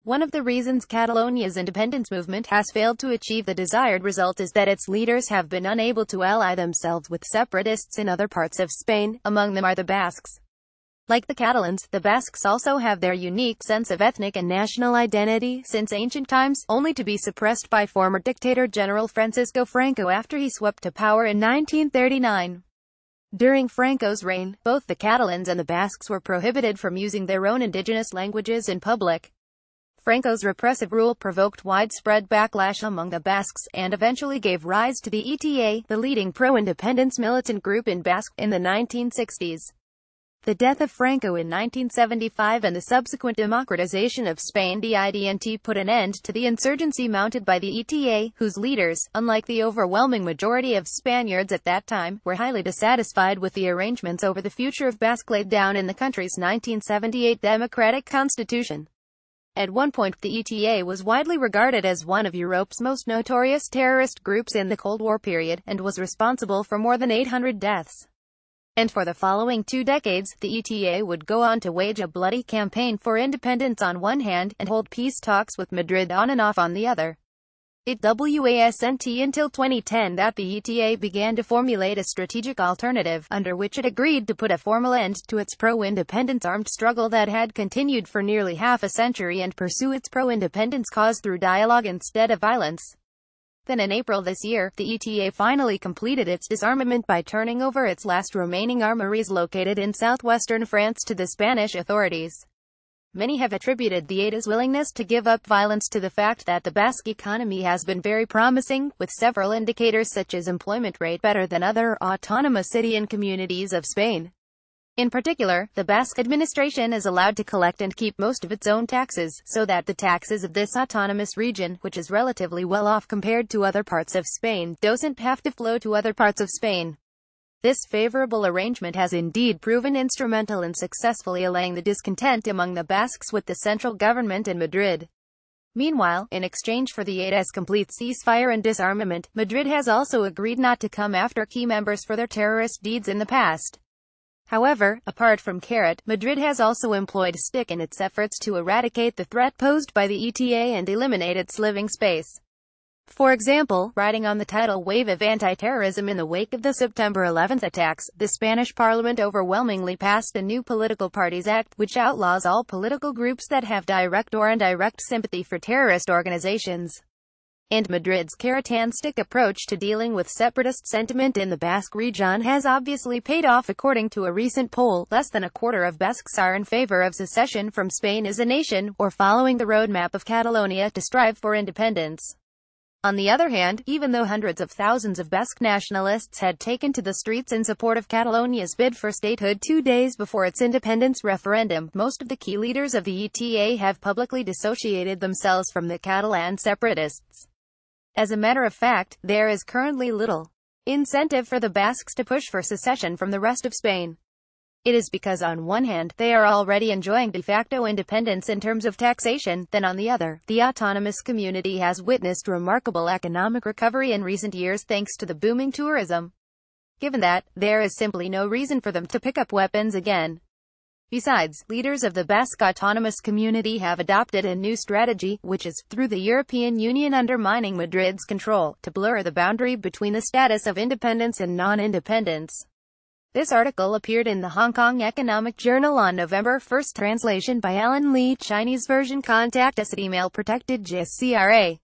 One of the reasons Catalonia's independence movement has failed to achieve the desired result is that its leaders have been unable to ally themselves with separatists in other parts of Spain. Among them are the Basques. Like the Catalans, the Basques also have their unique sense of ethnic and national identity since ancient times, only to be suppressed by former dictator General Francisco Franco after he swept to power in 1939. During Franco's reign, both the Catalans and the Basques were prohibited from using their own indigenous languages in public. Franco's repressive rule provoked widespread backlash among the Basques, and eventually gave rise to the ETA, the leading pro-independence militant group in Basque, in the 1960s. The death of Franco in 1975 and the subsequent democratization of Spain didn't put an end to the insurgency mounted by the ETA, whose leaders, unlike the overwhelming majority of Spaniards at that time, were highly dissatisfied with the arrangements over the future of Basque laid down in the country's 1978 democratic constitution. At one point, the ETA was widely regarded as one of Europe's most notorious terrorist groups in the Cold War period, and was responsible for more than 800 deaths. And for the following 2 decades, the ETA would go on to wage a bloody campaign for independence on one hand, and hold peace talks with Madrid on and off on the other. It wasn't until 2010 that the ETA began to formulate a strategic alternative, under which it agreed to put a formal end to its pro-independence armed struggle that had continued for nearly half a century and pursue its pro-independence cause through dialogue instead of violence. Then in April this year, the ETA finally completed its disarmament by turning over its last remaining armories located in southwestern France to the Spanish authorities. Many have attributed the ETA's willingness to give up violence to the fact that the Basque economy has been very promising, with several indicators such as employment rate better than other autonomous city and communities of Spain. In particular, the Basque administration is allowed to collect and keep most of its own taxes, so that the taxes of this autonomous region, which is relatively well off compared to other parts of Spain, doesn't have to flow to other parts of Spain. This favorable arrangement has indeed proven instrumental in successfully allaying the discontent among the Basques with the central government in Madrid. Meanwhile, in exchange for the ETA's complete ceasefire and disarmament, Madrid has also agreed not to come after key members for their terrorist deeds in the past. However, apart from carrot, Madrid has also employed stick in its efforts to eradicate the threat posed by the ETA and eliminate its living space. For example, riding on the tidal wave of anti-terrorism in the wake of the September 11 attacks, the Spanish parliament overwhelmingly passed the New Political Parties Act, which outlaws all political groups that have direct or indirect sympathy for terrorist organizations. And Madrid's carrot-and-stick approach to dealing with separatist sentiment in the Basque region has obviously paid off. According to a recent poll, less than a quarter of Basques are in favor of secession from Spain as a nation, or following the roadmap of Catalonia to strive for independence. On the other hand, even though hundreds of thousands of Basque nationalists had taken to the streets in support of Catalonia's bid for statehood 2 days before its independence referendum, most of the key leaders of the ETA have publicly dissociated themselves from the Catalan separatists. As a matter of fact, there is currently little incentive for the Basques to push for secession from the rest of Spain. It is because on one hand, they are already enjoying de facto independence in terms of taxation, then on the other, the autonomous community has witnessed remarkable economic recovery in recent years thanks to the booming tourism. Given that, there is simply no reason for them to pick up weapons again. Besides, leaders of the Basque autonomous community have adopted a new strategy, which is, through the European Union undermining Madrid's control, to blur the boundary between the status of independence and non-independence. This article appeared in the Hong Kong Economic Journal on November 1. Translation by Alan Lee. Chinese version. Contact us at email protected.jscra